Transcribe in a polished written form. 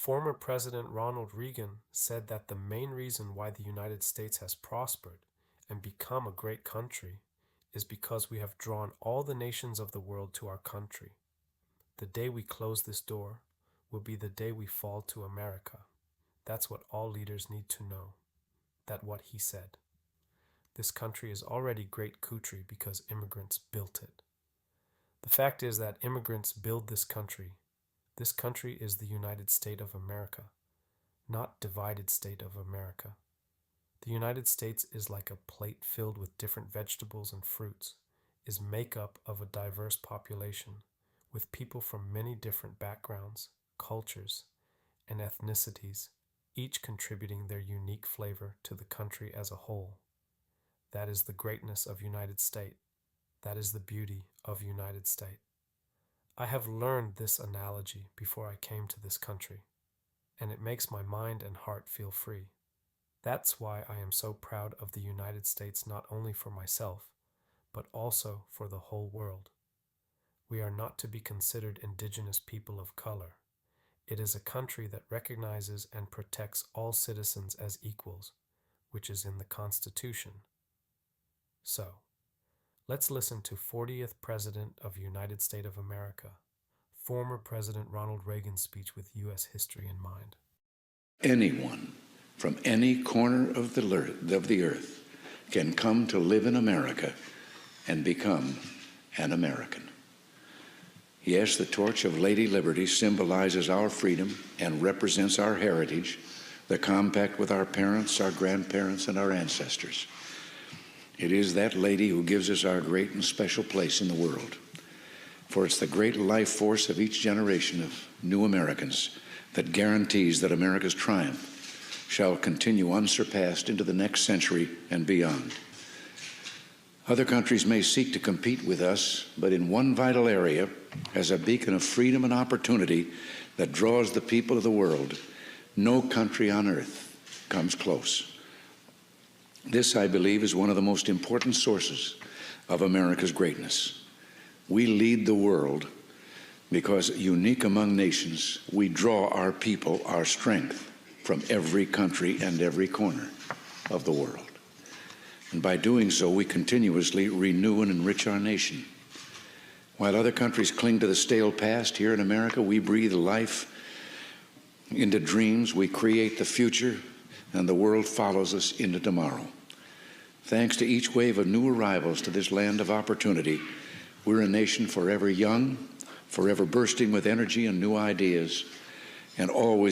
Former President Ronald Reagan said that the main reason why the United States has prospered and become a great country is because we have drawn all the nations of the world to our country. The day we close this door will be the day we fall to America. That's what all leaders need to know. That what he said. This country is already great country because immigrants built it. The fact is that immigrants build this country. This country is the United States of America, not divided state of America. The United States is like a plate filled with different vegetables and fruits, is made up of a diverse population, with people from many different backgrounds, cultures, and ethnicities, each contributing their unique flavor to the country as a whole. That is the greatness of United States. That is the beauty of United States. I have learned this analogy before I came to this country, and it makes my mind and heart feel free. That's why I am so proud of the United States, not only for myself, but also for the whole world. We are not to be considered indigenous people of color. It is a country that recognizes and protects all citizens as equals, which is in the Constitution. So, let's listen to 40th President of United States of America, former President Ronald Reagan's speech with U.S. history in mind. Anyone from any corner of the earth can come to live in America and become an American. Yes, the torch of Lady Liberty symbolizes our freedom and represents our heritage, the compact with our parents, our grandparents, and our ancestors. It is that lady who gives us our great and special place in the world. For it's the great life force of each generation of new Americans that guarantees that America's triumph shall continue unsurpassed into the next century and beyond. Other countries may seek to compete with us, but in one vital area, as a beacon of freedom and opportunity that draws the people of the world, no country on earth comes close. This, I believe, is one of the most important sources of America's greatness. We lead the world because, unique among nations, we draw our people, our strength, from every country and every corner of the world. And by doing so, we continuously renew and enrich our nation. While other countries cling to the stale past, here in America, we breathe life into dreams, we create the future, and the world follows us into tomorrow. Thanks to each wave of new arrivals to this land of opportunity, we're a nation forever young, forever bursting with energy and new ideas, and always